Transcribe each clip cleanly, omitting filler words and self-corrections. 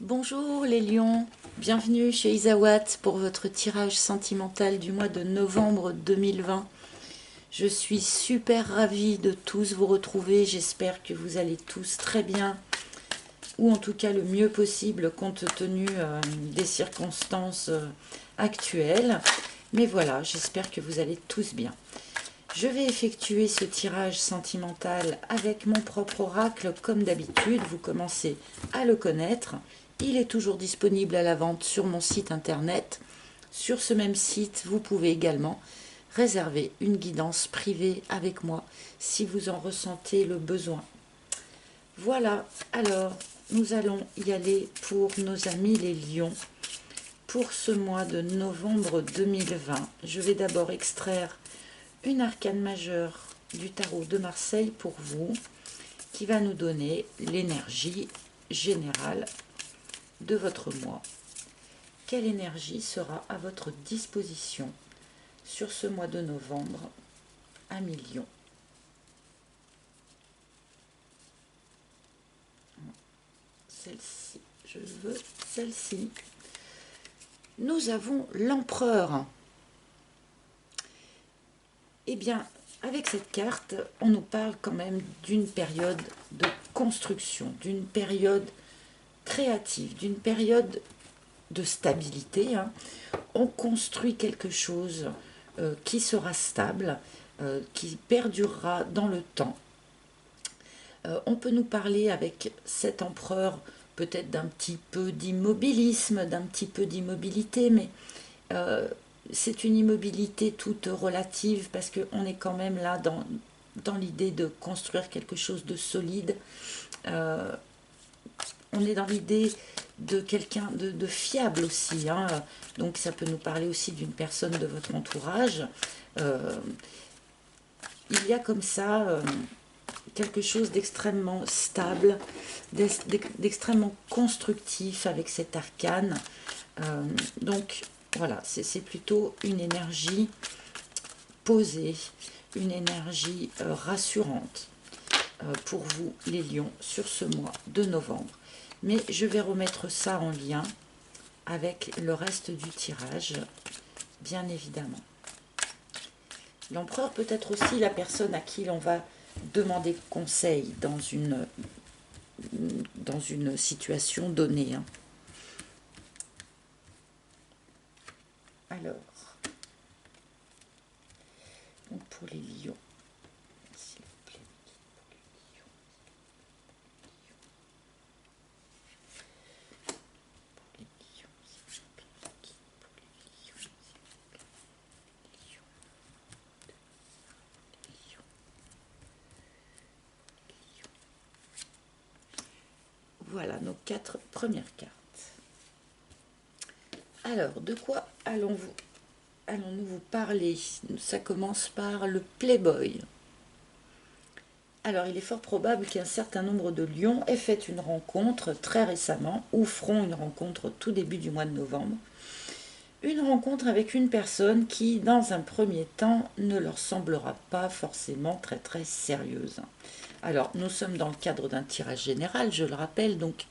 Bonjour les lions, bienvenue chez Isawat pour votre tirage sentimental du mois de novembre 2020. Je suis super ravie de tous vous retrouver, j'espère que vous allez tous très bien, ou en tout cas le mieux possible compte tenu des circonstances actuelles. Mais voilà, j'espère que vous allez tous bien. Je vais effectuer ce tirage sentimental avec mon propre oracle comme d'habitude, vous commencez à le connaître. Il est toujours disponible à la vente sur mon site internet. Sur ce même site, vous pouvez également réserver une guidance privée avec moi si vous en ressentez le besoin. Voilà, alors nous allons y aller pour nos amis les lions. Pour ce mois de novembre 2020, je vais d'abord extraire une arcane majeure du tarot de Marseille pour vous, qui va nous donner l'énergie générale de votre mois. Quelle énergie sera à votre disposition sur ce mois de novembre à million? Celle-ci, je veux celle-ci. Nous avons l'empereur. Eh bien, avec cette carte, on nous parle quand même d'une période de construction, d'une période créative, d'une période de stabilité. On construit quelque chose qui sera stable, qui perdurera dans le temps. On peut nous parler avec cet empereur peut-être d'un petit peu d'immobilisme, d'un petit peu d'immobilité, mais euh, c'est une immobilité toute relative parce qu'on est quand même là dans l'idée de construire quelque chose de solide. Euh, on est dans l'idée de quelqu'un de fiable aussi. Donc ça peut nous parler aussi d'une personne de votre entourage. Euh, il y a comme ça quelque chose d'extrêmement stable, d'extrêmement constructif avec cet arcane. Donc voilà, c'est plutôt une énergie posée, une énergie rassurante pour vous les lions sur ce mois de novembre. Mais je vais remettre ça en lien avec le reste du tirage, bien évidemment. L'empereur peut être aussi la personne à qui l'on va demander conseil dans une situation donnée. Alors, donc pour les lions, s'il vous plaît, pour les lions, pour les lions, s'il vous plaît, pour les lions, s'il vous plaît, lions, lions, lions. Voilà nos 4 premières cartes. Alors, de quoi allons-nous vous parler? Ça commence par le Playboy. Alors, il est fort probable qu'un certain nombre de lions aient fait une rencontre très récemment ou feront une rencontre au tout début du mois de novembre. Une rencontre avec une personne qui, dans un premier temps, ne leur semblera pas forcément très très sérieuse. Alors, nous sommes dans le cadre d'un tirage général, je le rappelle, donc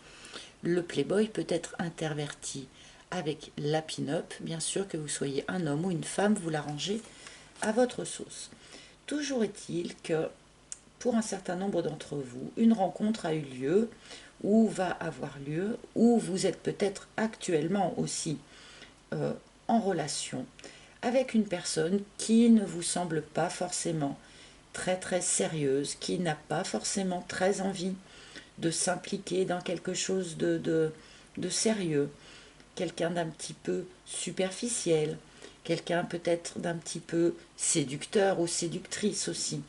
le Playboy peut être interverti avec la pin-up, bien sûr que vous soyez un homme ou une femme, vous l'arrangez à votre sauce. Toujours est-il que pour un certain nombre d'entre vous, une rencontre a eu lieu ou va avoir lieu, ou vous êtes peut-être actuellement aussi euh, en relation avec une personne qui ne vous semble pas forcément très très sérieuse, qui n'a pas forcément très envie de s'impliquer dans quelque chose de sérieux, quelqu'un d'un petit peu superficiel, quelqu'un peut-être d'un petit peu séducteur ou séductrice aussi.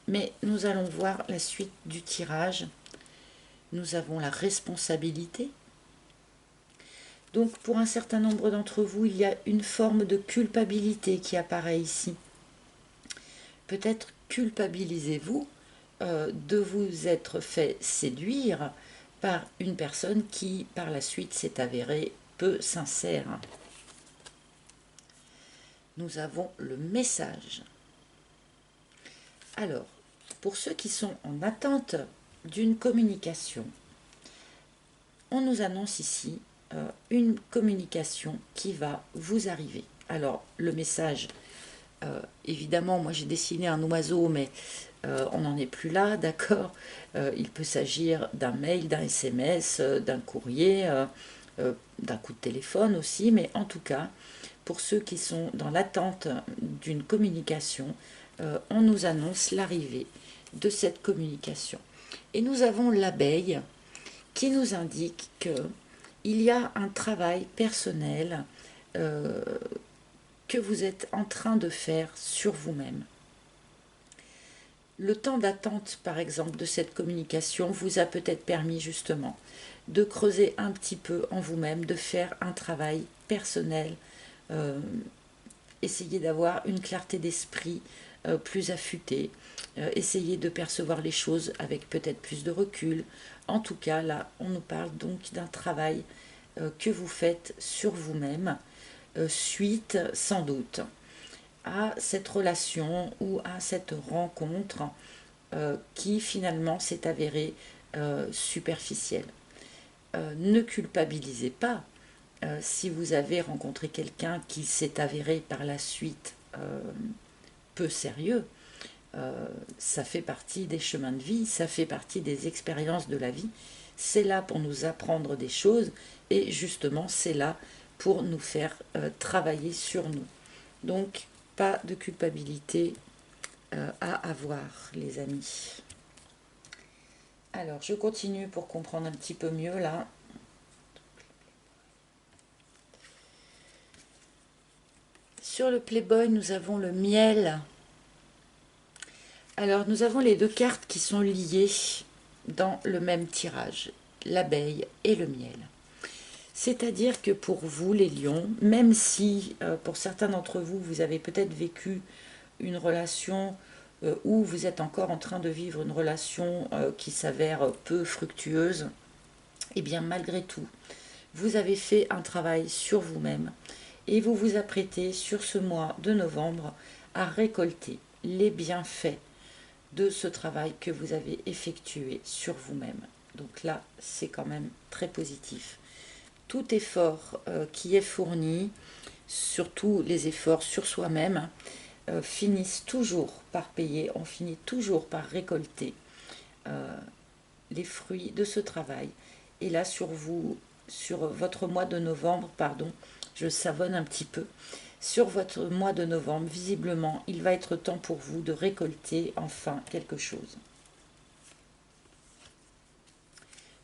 Mais nous allons voir la suite du tirage. Nous avons la responsabilité. Donc pour un certain nombre d'entre vous, il y a une forme de culpabilité qui apparaît ici. Peut-être culpabilisez-vous de vous être fait séduire par une personne qui par la suite s'est avérée peu sincère. Nous avons le message. Alors, pour ceux qui sont en attente d'une communication, on nous annonce ici une communication qui va vous arriver. Alors, le message, évidemment, moi j'ai dessiné un oiseau, mais on n'en est plus là, d'accord. Il peut s'agir d'un mail, d'un SMS, d'un courrier, d'un coup de téléphone aussi, mais en tout cas, pour ceux qui sont dans l'attente d'une communication, on nous annonce l'arrivée de cette communication. Et nous avons l'abeille qui nous indique qu'il y a un travail personnel que vous êtes en train de faire sur vous-même. Le temps d'attente, par exemple, de cette communication vous a peut-être permis justement de creuser un petit peu en vous-même, de faire un travail personnel, essayer d'avoir une clarté d'esprit plus affûtée, essayer de percevoir les choses avec peut-être plus de recul. En tout cas, là, on nous parle donc d'un travail que vous faites sur vous-même, suite sans doute à cette relation ou à cette rencontre qui finalement s'est avérée superficielle. Ne culpabilisez pas si vous avez rencontré quelqu'un qui s'est avéré par la suite peu sérieux. Ça fait partie des chemins de vie, ça fait partie des expériences de la vie. C'est là pour nous apprendre des choses et justement c'est là pour nous faire travailler sur nous. Donc pas de culpabilité à avoir, les amis. Alors je continue pour comprendre un petit peu mieux là. Sur le Playboy, nous avons le miel. Alors, nous avons les deux cartes qui sont liées dans le même tirage, l'abeille et le miel. C'est-à-dire que pour vous, les lions, même si pour certains d'entre vous, vous avez peut-être vécu une relation ou vous êtes encore en train de vivre une relation qui s'avère peu fructueuse, et bien malgré tout, vous avez fait un travail sur vous-même et vous vous apprêtez sur ce mois de novembre à récolter les bienfaits de ce travail que vous avez effectué sur vous-même. Donc là, c'est quand même très positif. Tout effort qui est fourni, surtout les efforts sur soi-même, finissent toujours par payer, on finit toujours par récolter les fruits de ce travail. Et là, sur vous, sur votre mois de novembre, pardon, je savonne un petit peu. Sur votre mois de novembre, visiblement, il va être temps pour vous de récolter enfin quelque chose.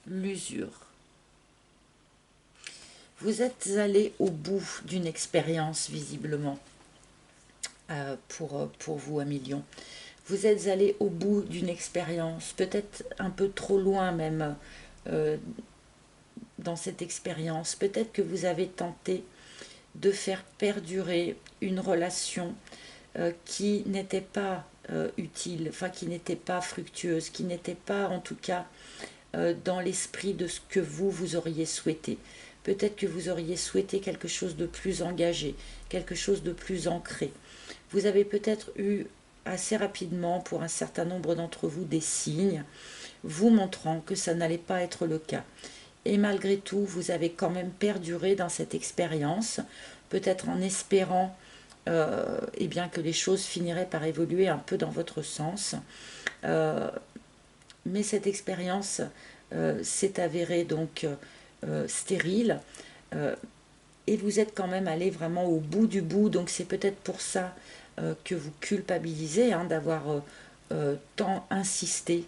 L'usure. Vous êtes allé au bout d'une expérience, visiblement, pour vous, amis lions. Vous êtes allé au bout d'une expérience, peut-être un peu trop loin même dans cette expérience. Peut-être que vous avez tenté de faire perdurer une relation qui n'était pas utile, enfin qui n'était pas fructueuse, qui n'était pas en tout cas dans l'esprit de ce que vous auriez souhaité. Peut-être que vous auriez souhaité quelque chose de plus engagé, quelque chose de plus ancré. Vous avez peut-être eu assez rapidement, pour un certain nombre d'entre vous, des signes vous montrant que ça n'allait pas être le cas. Et malgré tout, vous avez quand même perduré dans cette expérience, peut-être en espérant eh bien, que les choses finiraient par évoluer un peu dans votre sens. Mais cette expérience s'est avérée donc stérile. Et vous êtes quand même allé vraiment au bout du bout. Donc c'est peut-être pour ça que vous culpabilisez d'avoir tant insisté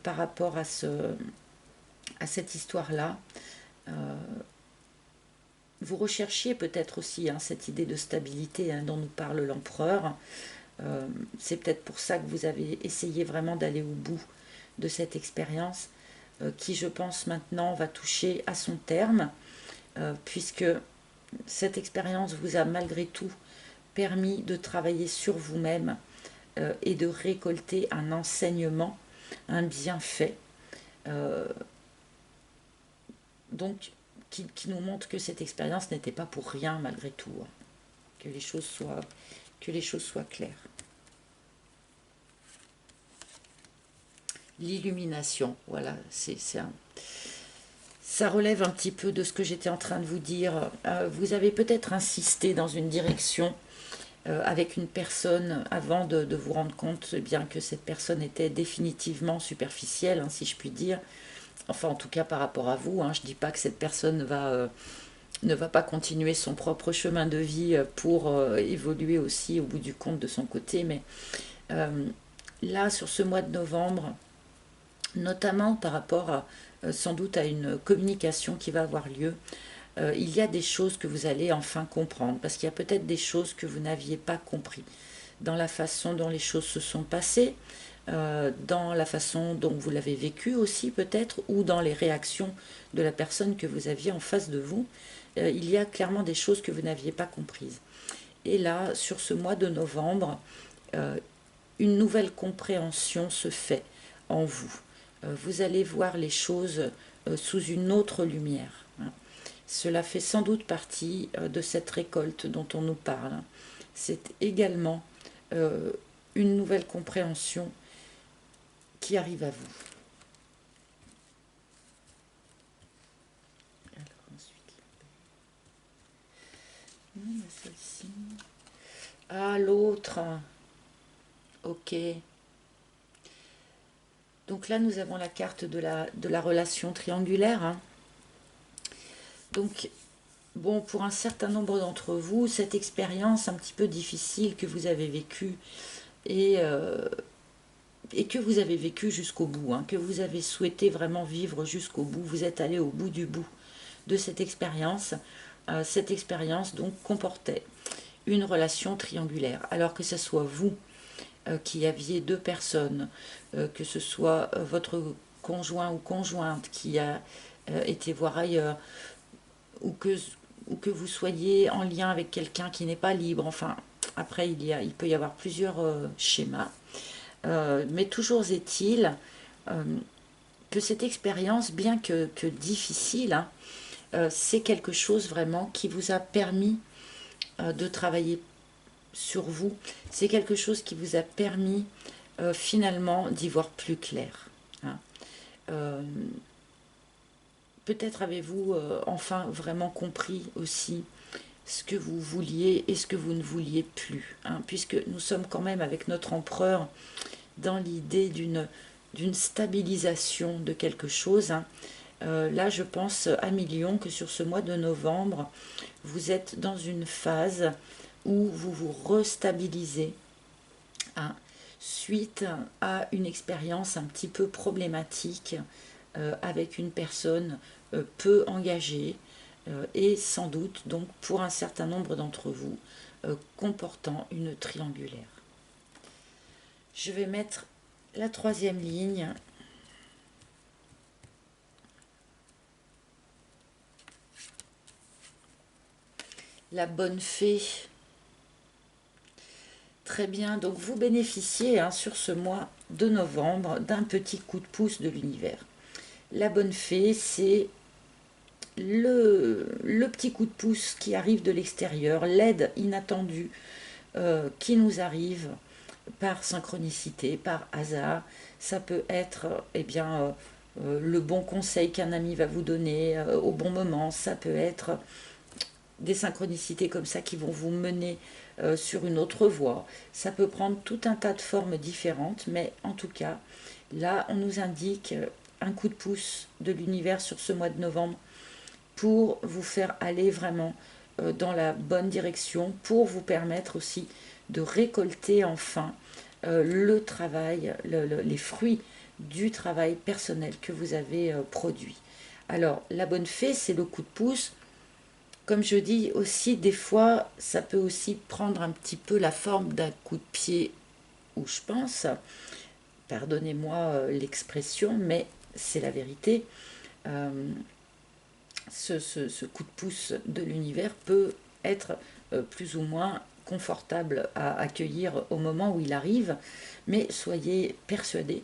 par rapport à cette histoire-là. Vous recherchiez peut-être aussi cette idée de stabilité dont nous parle l'empereur. C'est peut-être pour ça que vous avez essayé vraiment d'aller au bout de cette expérience qui, je pense, maintenant va toucher à son terme, puisque cette expérience vous a malgré tout permis de travailler sur vous-même et de récolter un enseignement, un bienfait. Donc, qui nous montre que cette expérience n'était pas pour rien malgré tout, que les choses soient claires. L'illumination, voilà, c'est Ça relève un petit peu de ce que j'étais en train de vous dire. Vous avez peut-être insisté dans une direction avec une personne avant de vous rendre compte bien que cette personne était définitivement superficielle, hein, si je puis dire. Enfin, en tout cas par rapport à vous. Hein. Je ne dis pas que cette personne ne va pas continuer son propre chemin de vie pour évoluer aussi au bout du compte de son côté. Mais là, sur ce mois de novembre, notamment par rapport sans doute à une communication qui va avoir lieu, il y a des choses que vous allez enfin comprendre, parce qu'il y a peut-être des choses que vous n'aviez pas compris dans la façon dont les choses se sont passées, dans la façon dont vous l'avez vécu aussi peut-être, ou dans les réactions de la personne que vous aviez en face de vous. Il y a clairement des choses que vous n'aviez pas comprises. Et là, sur ce mois de novembre, une nouvelle compréhension se fait en vous. Vous allez voir les choses sous une autre lumière. Hein. Cela fait sans doute partie de cette récolte dont on nous parle. C'est également une nouvelle compréhension qui arrive à vous. Alors ensuite, celle-ci. Ah, l'autre. Ok. Donc là, nous avons la carte de la relation triangulaire. Hein. Donc, bon, pour un certain nombre d'entre vous, cette expérience un petit peu difficile que vous avez vécue et que vous avez vécue jusqu'au bout, hein, que vous avez souhaité vraiment vivre jusqu'au bout, vous êtes allé au bout du bout de cette expérience. Cette expérience donc comportait une relation triangulaire, alors que ce soit vous qui aviez deux personnes, que ce soit votre conjoint ou conjointe qui a été voir ailleurs, ou que vous soyez en lien avec quelqu'un qui n'est pas libre. Enfin, après, il peut y avoir plusieurs schémas. Mais toujours est-il que cette expérience, bien que difficile, hein, c'est quelque chose vraiment qui vous a permis de travailler sur vous. C'est quelque chose qui vous a permis finalement d'y voir plus clair. Hein. Peut-être avez-vous enfin vraiment compris aussi ce que vous vouliez et ce que vous ne vouliez plus. Hein, puisque nous sommes quand même avec notre empereur dans l'idée d'une stabilisation de quelque chose. Hein. Là, je pense à Million que sur ce mois de novembre, vous êtes dans une phase où vous vous restabilisez, hein, suite à une expérience un petit peu problématique avec une personne peu engagée et sans doute donc pour un certain nombre d'entre vous comportant une triangulaire. Je vais mettre la troisième ligne. La bonne fée. Très bien, donc vous bénéficiez hein, sur ce mois de novembre d'un petit coup de pouce de l'univers. La bonne fée, c'est le petit coup de pouce qui arrive de l'extérieur, l'aide inattendue qui nous arrive par synchronicité, par hasard. Ça peut être eh bien, le bon conseil qu'un ami va vous donner au bon moment. Ça peut être des synchronicités comme ça qui vont vous mener sur une autre voie. Ça peut prendre tout un tas de formes différentes, mais en tout cas, là, on nous indique un coup de pouce de l'univers sur ce mois de novembre pour vous faire aller vraiment dans la bonne direction, pour vous permettre aussi de récolter enfin le travail, les fruits du travail personnel que vous avez produit. Alors, la bonne fée, c'est le coup de pouce. Comme je dis aussi, des fois, ça peut aussi prendre un petit peu la forme d'un coup de pied où je pense, pardonnez-moi l'expression, mais c'est la vérité. Ce coup de pouce de l'univers peut être plus ou moins confortable à accueillir au moment où il arrive, mais soyez persuadés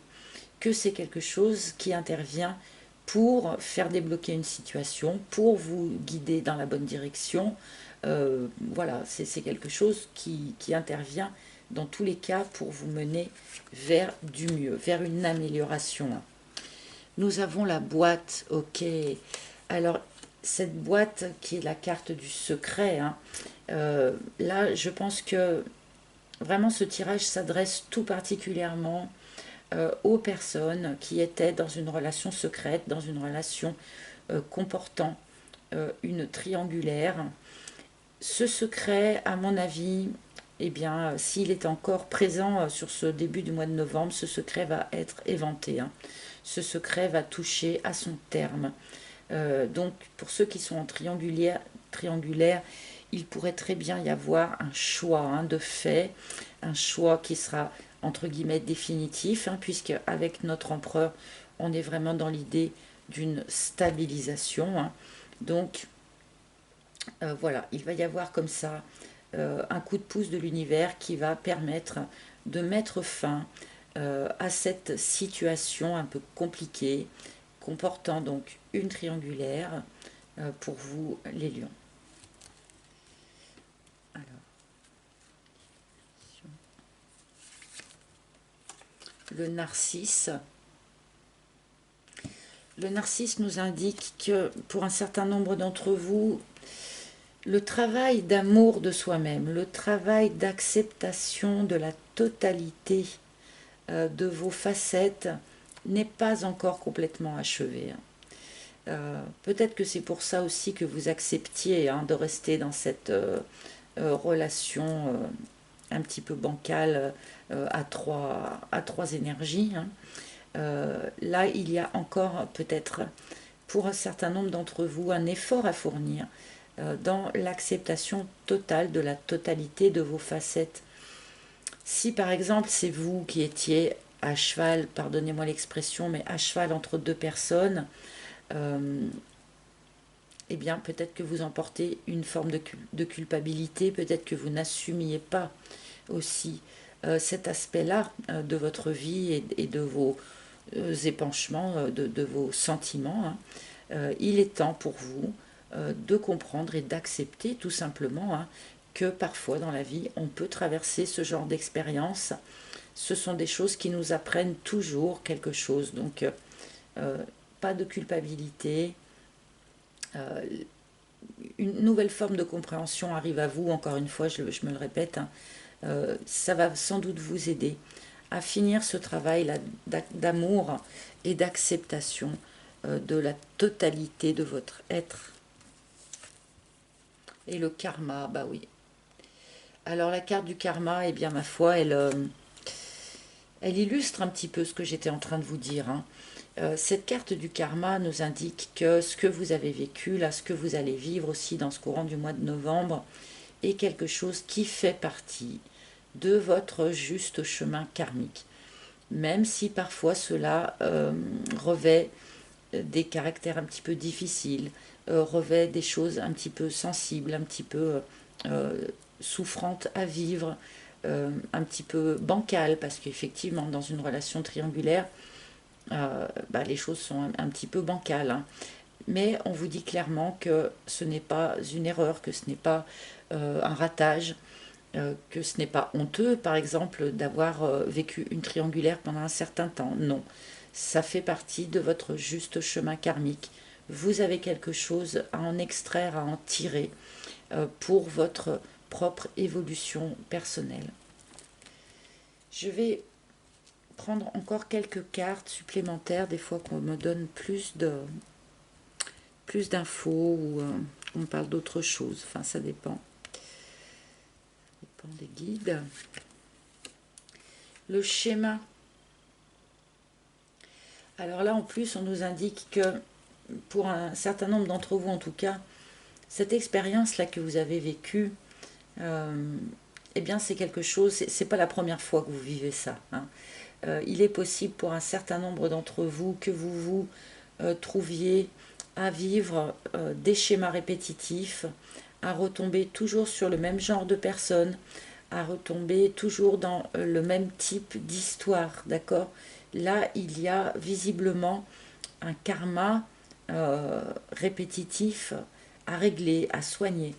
que c'est quelque chose qui intervient pour faire débloquer une situation, pour vous guider dans la bonne direction. Voilà, c'est quelque chose qui intervient dans tous les cas pour vous mener vers du mieux, vers une amélioration. Nous avons la boîte, ok. Alors, cette boîte qui est la carte du secret, hein, là, je pense que vraiment ce tirage s'adresse tout particulièrement aux personnes qui étaient dans une relation secrète, dans une relation comportant une triangulaire. Ce secret, à mon avis, eh bien, s'il est encore présent sur ce début du mois de novembre, ce secret va être éventé, hein. Ce secret va toucher à son terme. Donc, pour ceux qui sont en triangulaire, il pourrait très bien y avoir un choix, hein, de fait, un choix qui sera entre guillemets définitif, hein, puisque avec notre empereur, on est vraiment dans l'idée d'une stabilisation, hein. Donc, voilà, il va y avoir comme ça un coup de pouce de l'univers qui va permettre de mettre fin à cette situation un peu compliquée, comportant donc une triangulaire pour vous les lions. Alors, le narcisse. Le narcisse nous indique que pour un certain nombre d'entre vous, le travail d'amour de soi-même, le travail d'acceptation de la totalité de vos facettes n'est pas encore complètement achevé. Peut-être que c'est pour ça aussi que vous acceptiez, hein, de rester dans cette relation un petit peu bancale à trois énergies, hein. Là, il y a encore peut-être pour un certain nombre d'entre vous un effort à fournir dans l'acceptation totale de la totalité de vos facettes. Si par exemple c'est vous qui étiez à cheval, pardonnez-moi l'expression, mais à cheval entre deux personnes, eh bien peut-être que vous emportez une forme de culpabilité, peut-être que vous n'assumiez pas aussi cet aspect-là de votre vie et de vos épanchements, de vos sentiments, hein. Il est temps pour vous de comprendre et d'accepter tout simplement, hein, que parfois dans la vie on peut traverser ce genre d'expérience. Ce sont des choses qui nous apprennent toujours quelque chose, donc pas de culpabilité. Une nouvelle forme de compréhension arrive à vous, encore une fois, je me le répète, hein. Ça va sans doute vous aider à finir ce travail d'amour et d'acceptation de la totalité de votre être. Et le karma, bah oui. Alors la carte du karma, eh bien ma foi, elle illustre un petit peu ce que j'étais en train de vous dire, hein. Cette carte du karma nous indique que ce que vous avez vécu, là, ce que vous allez vivre aussi dans ce courant du mois de novembre, est quelque chose qui fait partie de votre juste chemin karmique. Même si parfois cela revêt des caractères un petit peu difficiles, revêt des choses un petit peu sensibles, un petit peu souffrantes à vivre, un petit peu bancales, parce qu'effectivement, dans une relation triangulaire, les choses sont un petit peu bancales, hein. Mais on vous dit clairement que ce n'est pas une erreur, que ce n'est pas un ratage, que ce n'est pas honteux, par exemple, d'avoir vécu une triangulaire pendant un certain temps. Non, ça fait partie de votre juste chemin karmique. Vous avez quelque chose à en extraire, à en tirer pour votre propre évolution personnelle. Je vais prendre encore quelques cartes supplémentaires, des fois qu'on me donne plus d'infos ou on parle d'autre chose, enfin ça dépend. Ça dépend des guides. Le schéma. Alors là en plus on nous indique que pour un certain nombre d'entre vous en tout cas, cette expérience là que vous avez vécue, eh bien c'est quelque chose, c'est pas la première fois que vous vivez ça, hein. Il est possible pour un certain nombre d'entre vous que vous vous trouviez à vivre des schémas répétitifs, à retomber toujours sur le même genre de personnes, à retomber toujours dans le même type d'histoire, d'accord? Là, il y a visiblement un karma répétitif à régler, à soigner.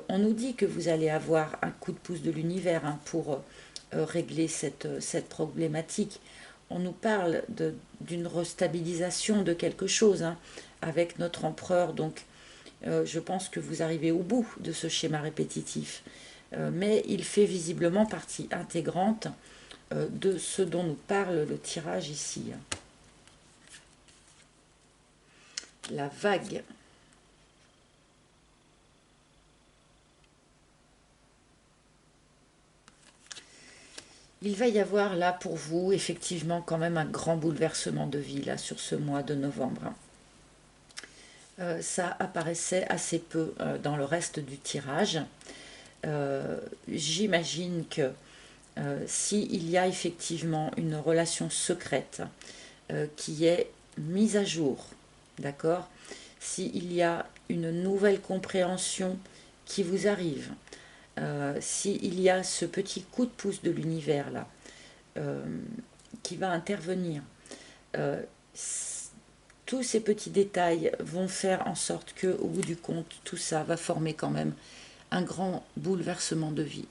On nous dit que vous allez avoir un coup de pouce de l'univers, hein, pour régler cette problématique. on nous parle d'une restabilisation de quelque chose, hein, avec notre empereur. Donc, je pense que vous arrivez au bout de ce schéma répétitif. Mais il fait visiblement partie intégrante de ce dont nous parle le tirage ici. La vague. Il va y avoir là pour vous effectivement quand même un grand bouleversement de vie là sur ce mois de novembre. Ça apparaissait assez peu dans le reste du tirage. J'imagine que s'il y a effectivement une relation secrète qui est mise à jour, d'accord, s'il y a une nouvelle compréhension qui vous arrive, s'il y a ce petit coup de pouce de l'univers là qui va intervenir, tous ces petits détails vont faire en sorte que, au bout du compte, tout ça va former quand même un grand bouleversement de vie.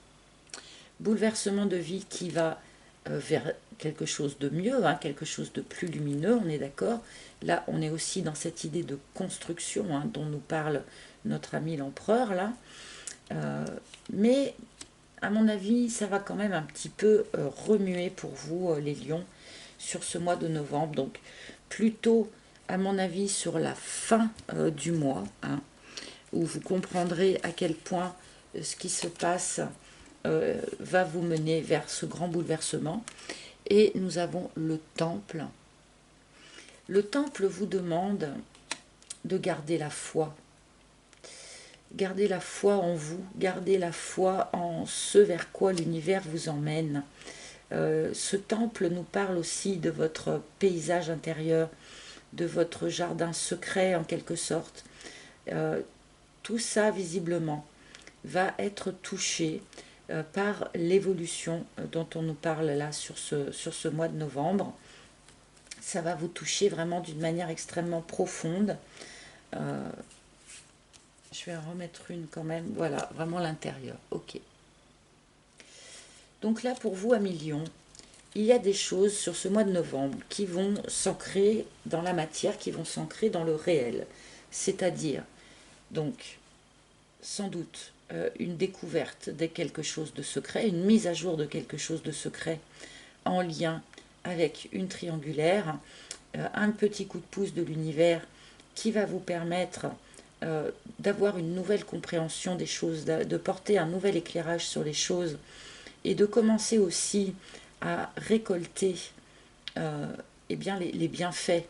Bouleversement de vie qui va vers quelque chose de mieux, hein, quelque chose de plus lumineux, on est d'accord. Là, on est aussi dans cette idée de construction, hein, dont nous parle notre ami l'empereur, là. Mais, à mon avis, ça va quand même un petit peu remuer pour vous, les lions, sur ce mois de novembre. Donc, plutôt, à mon avis, sur la fin du mois, hein, où vous comprendrez à quel point ce qui se passe va vous mener vers ce grand bouleversement. Et nous avons le temple. Le temple vous demande de garder la foi. Gardez la foi en vous, gardez la foi en ce vers quoi l'univers vous emmène. Ce temple nous parle aussi de votre paysage intérieur, de votre jardin secret en quelque sorte. Tout ça, visiblement, va être touché par l'évolution dont on nous parle là sur ce mois de novembre. Ça va vous toucher vraiment d'une manière extrêmement profonde. Je vais en remettre une quand même. Voilà, vraiment l'intérieur. Ok. Donc là, pour vous, amis lions, il y a des choses sur ce mois de novembre qui vont s'ancrer dans la matière, qui vont s'ancrer dans le réel. C'est-à-dire, donc, sans doute, une découverte de quelque chose de secret, une mise à jour de quelque chose de secret en lien avec une triangulaire, un petit coup de pouce de l'univers qui va vous permettre d'avoir une nouvelle compréhension des choses, de porter un nouvel éclairage sur les choses et de commencer aussi à récolter eh bien, les bienfaits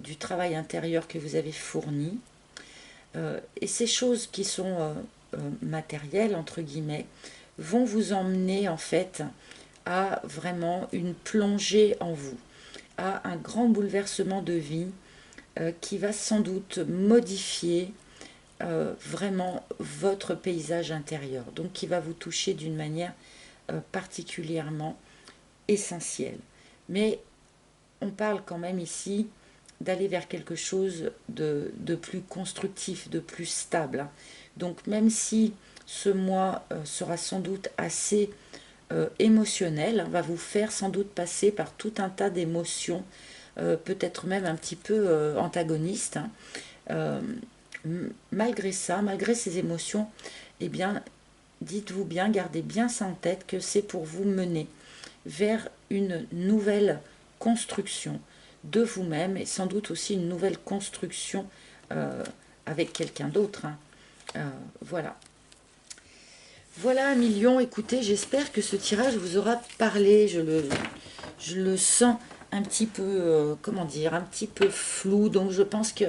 du travail intérieur que vous avez fourni. Et ces choses qui sont matérielles, entre guillemets, vont vous emmener en fait à vraiment une plongée en vous, à un grand bouleversement de vie qui va sans doute modifier vraiment votre paysage intérieur, donc qui va vous toucher d'une manière particulièrement essentielle. Mais on parle quand même ici d'aller vers quelque chose de plus constructif, de plus stable. Donc même si ce mois sera sans doute assez émotionnel, va vous faire sans doute passer par tout un tas d'émotions, peut-être même un petit peu antagonistes. Malgré ça, malgré ces émotions, eh bien, dites-vous bien, gardez bien ça en tête que c'est pour vous mener vers une nouvelle construction de vous-même et sans doute aussi une nouvelle construction avec quelqu'un d'autre. Hein. Voilà. Voilà, un million. Écoutez, j'espère que ce tirage vous aura parlé. Je le sens un petit peu, comment dire, un petit peu flou. Donc je pense que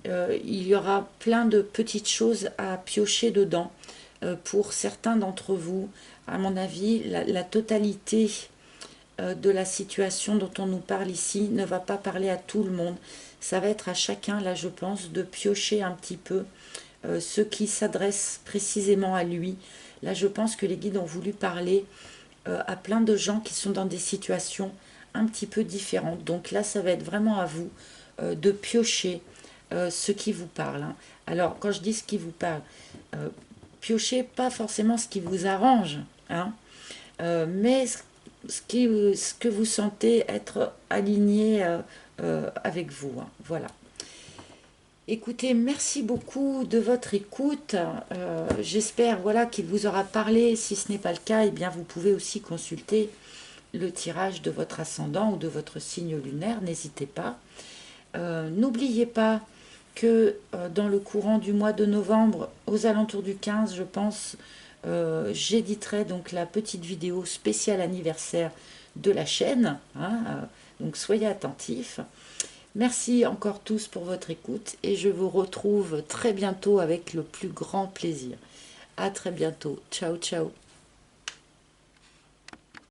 il y aura plein de petites choses à piocher dedans. Pour certains d'entre vous, à mon avis, la totalité de la situation dont on nous parle ici ne va pas parler à tout le monde. Ça va être à chacun, là, je pense, de piocher un petit peu ce qui s'adresse précisément à lui. Là, je pense que les guides ont voulu parler à plein de gens qui sont dans des situations un petit peu différentes. Donc là, ça va être vraiment à vous de piocher ce qui vous parle. Hein. Alors, quand je dis ce qui vous parle, piochez pas forcément ce qui vous arrange, hein, mais ce que vous sentez être aligné avec vous, hein. Voilà. Écoutez, merci beaucoup de votre écoute. J'espère voilà, qu'il vous aura parlé. Si ce n'est pas le cas, eh bien, vous pouvez aussi consulter le tirage de votre ascendant ou de votre signe lunaire. N'hésitez pas. N'oubliez pas que dans le courant du mois de novembre, aux alentours du 15, je pense, j'éditerai donc la petite vidéo spéciale anniversaire de la chaîne, hein, donc soyez attentifs. Merci encore tous pour votre écoute et je vous retrouve très bientôt avec le plus grand plaisir. À très bientôt. Ciao, ciao.